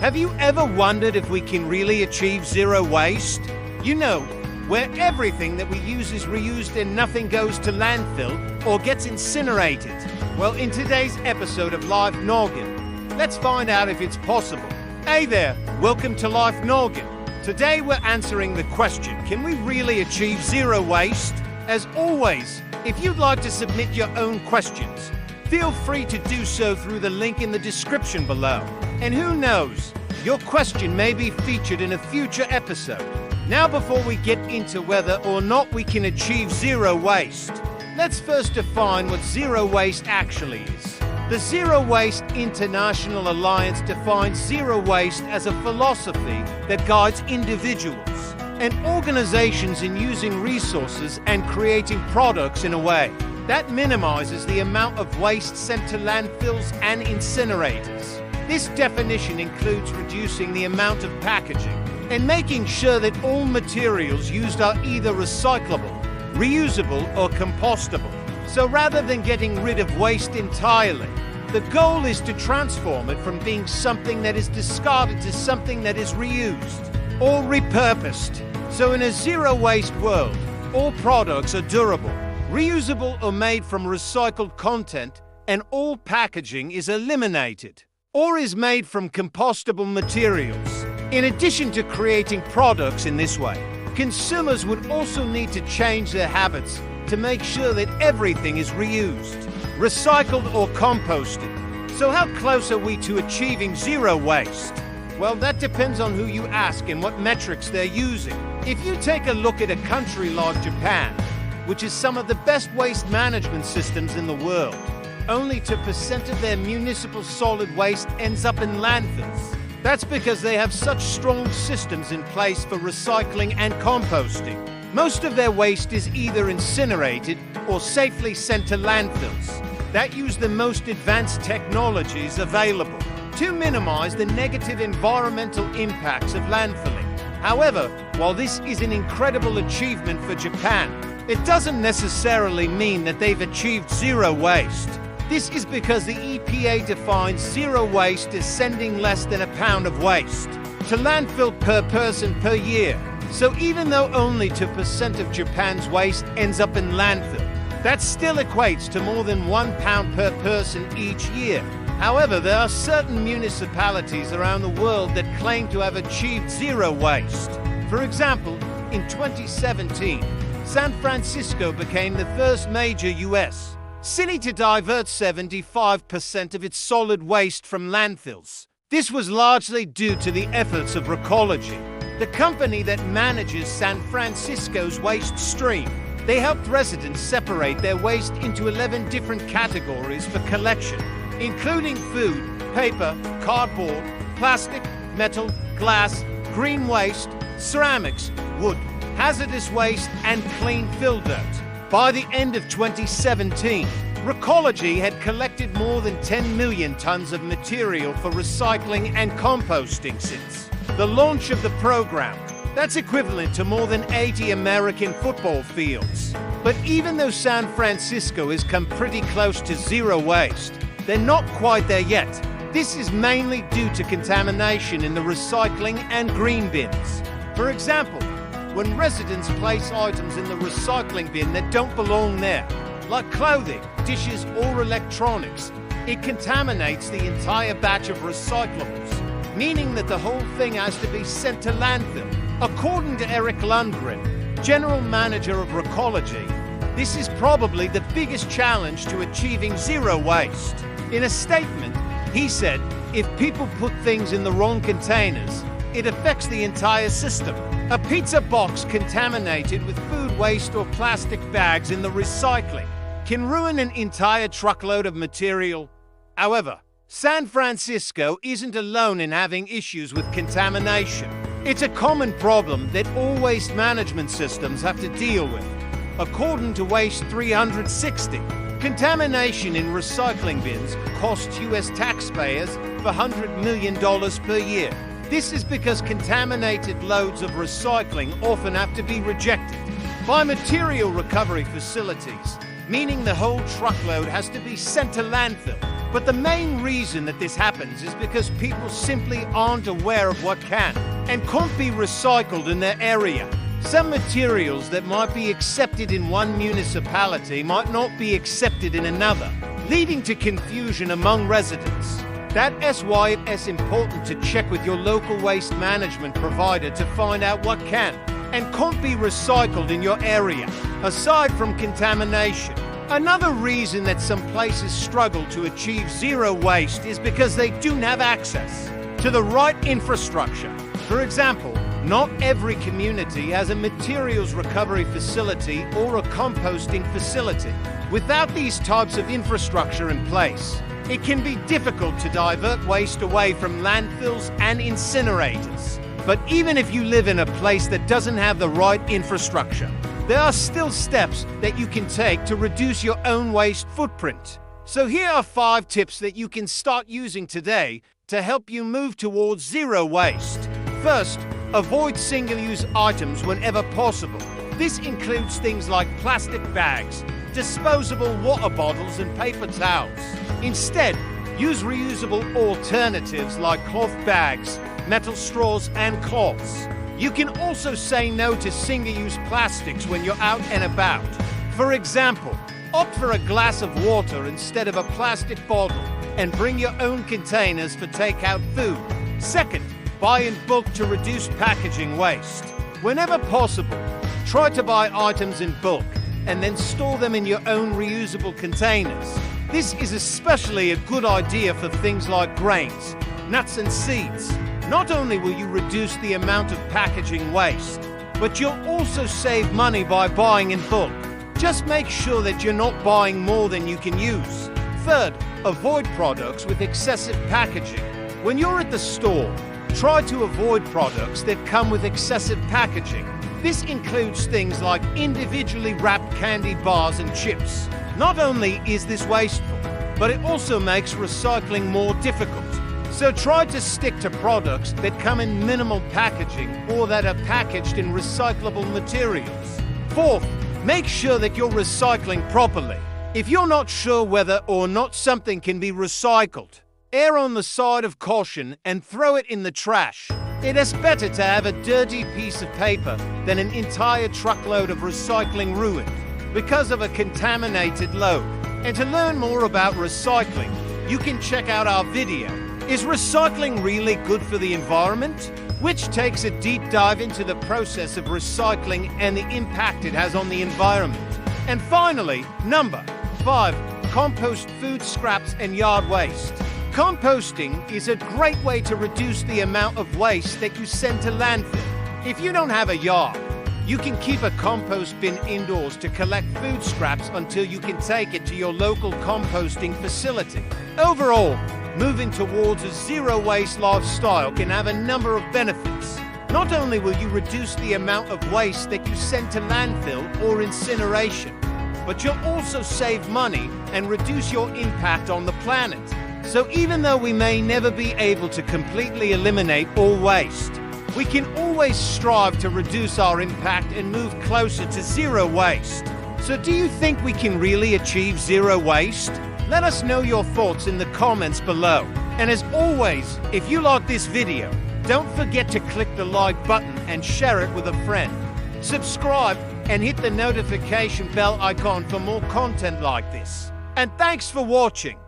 Have you ever wondered if we can really achieve zero waste? You know, where everything that we use is reused and nothing goes to landfill or gets incinerated. Well, in today's episode of Life Noggin, let's find out if it's possible. Hey there, welcome to Life Noggin. Today we're answering the question, can we really achieve zero waste? As always, if you'd like to submit your own questions, feel free to do so through the link in the description below. And who knows, your question may be featured in a future episode. Now, before we get into whether or not we can achieve zero waste, let's first define what zero waste actually is. The Zero Waste International Alliance defines zero waste as a philosophy that guides individuals and organizations in using resources and creating products in a way that minimizes the amount of waste sent to landfills and incinerators. This definition includes reducing the amount of packaging and making sure that all materials used are either recyclable, reusable, or compostable. So rather than getting rid of waste entirely, the goal is to transform it from being something that is discarded to something that is reused or repurposed. So in a zero-waste world, all products are durable, reusable or made from recycled content, and all packaging is eliminated or is made from compostable materials. In addition to creating products in this way, consumers would also need to change their habits to make sure that everything is reused, recycled or composted. So how close are we to achieving zero waste? Well, that depends on who you ask and what metrics they're using. If you take a look at a country like Japan, which is some of the best waste management systems in the world, only 2% of their municipal solid waste ends up in landfills. That's because they have such strong systems in place for recycling and composting. Most of their waste is either incinerated or safely sent to landfills that use the most advanced technologies available to minimize the negative environmental impacts of landfilling. However, while this is an incredible achievement for Japan, it doesn't necessarily mean that they've achieved zero waste. This is because the EPA defines zero waste as sending less than a pound of waste to landfill per person per year. So even though only 2% of Japan's waste ends up in landfill, that still equates to more than 1 pound per person each year. However, there are certain municipalities around the world that claim to have achieved zero waste. For example, in 2017, San Francisco became the first major U.S. city to divert 75% of its solid waste from landfills. This was largely due to the efforts of Recology, the company that manages San Francisco's waste stream. They helped residents separate their waste into 11 different categories for collection, including food, paper, cardboard, plastic, metal, glass, green waste, ceramics, wood, hazardous waste, and clean fill dirt. By the end of 2017, Recology had collected more than 10 million tons of material for recycling and composting since the launch of the program. That's equivalent to more than 80 American football fields. But even though San Francisco has come pretty close to zero waste, they're not quite there yet. This is mainly due to contamination in the recycling and green bins. For example, when residents place items in the recycling bin that don't belong there, like clothing, dishes, or electronics, it contaminates the entire batch of recyclables, meaning that the whole thing has to be sent to landfill. According to Eric Lundgren, general manager of Recology, this is probably the biggest challenge to achieving zero waste. In a statement, he said, if people put things in the wrong containers, it affects the entire system. A pizza box contaminated with food waste or plastic bags in the recycling can ruin an entire truckload of material. However, San Francisco isn't alone in having issues with contamination. It's a common problem that all waste management systems have to deal with. According to Waste 360, contamination in recycling bins costs U.S. taxpayers $100 million per year. This is because contaminated loads of recycling often have to be rejected by material recovery facilities, meaning the whole truckload has to be sent to landfill. But the main reason that this happens is because people simply aren't aware of what can and can't be recycled in their area. Some materials that might be accepted in one municipality might not be accepted in another, leading to confusion among residents. That's why it's important to check with your local waste management provider to find out what can and can't be recycled in your area, aside from contamination. Another reason that some places struggle to achieve zero waste is because they don't have access to the right infrastructure. For example, not every community has a materials recovery facility or a composting facility. Without these types of infrastructure in place, it can be difficult to divert waste away from landfills and incinerators. But even if you live in a place that doesn't have the right infrastructure, there are still steps that you can take to reduce your own waste footprint. So here are 5 tips that you can start using today to help you move towards zero waste. First, avoid single-use items whenever possible. This includes things like plastic bags, disposable water bottles, and paper towels. Instead, use reusable alternatives like cloth bags, metal straws, and cloths. You can also say no to single-use plastics when you're out and about. For example, opt for a glass of water instead of a plastic bottle and bring your own containers for takeout food. Second, buy in bulk to reduce packaging waste. Whenever possible, try to buy items in bulk and then store them in your own reusable containers. This is especially a good idea for things like grains, nuts and seeds. Not only will you reduce the amount of packaging waste, but you'll also save money by buying in bulk. Just make sure that you're not buying more than you can use. Third, avoid products with excessive packaging. When you're at the store, try to avoid products that come with excessive packaging. This includes things like individually wrapped candy bars and chips. Not only is this wasteful, but it also makes recycling more difficult. So try to stick to products that come in minimal packaging or that are packaged in recyclable materials. Fourth, make sure that you're recycling properly. If you're not sure whether or not something can be recycled, err on the side of caution and throw it in the trash. It is better to have a dirty piece of paper than an entire truckload of recycling ruined because of a contaminated load. And to learn more about recycling, you can check out our video, Is Recycling Really Good for the Environment?, which takes a deep dive into the process of recycling and the impact it has on the environment. And finally, number 5, compost food scraps and yard waste. Composting is a great way to reduce the amount of waste that you send to landfill. If you don't have a yard, you can keep a compost bin indoors to collect food scraps until you can take it to your local composting facility. Overall, moving towards a zero-waste lifestyle can have a number of benefits. Not only will you reduce the amount of waste that you send to landfill or incineration, but you'll also save money and reduce your impact on the planet. So even though we may never be able to completely eliminate all waste, we can always strive to reduce our impact and move closer to zero waste. So do you think we can really achieve zero waste? Let us know your thoughts in the comments below. And as always, if you like this video, don't forget to click the like button and share it with a friend. Subscribe and hit the notification bell icon for more content like this. And thanks for watching.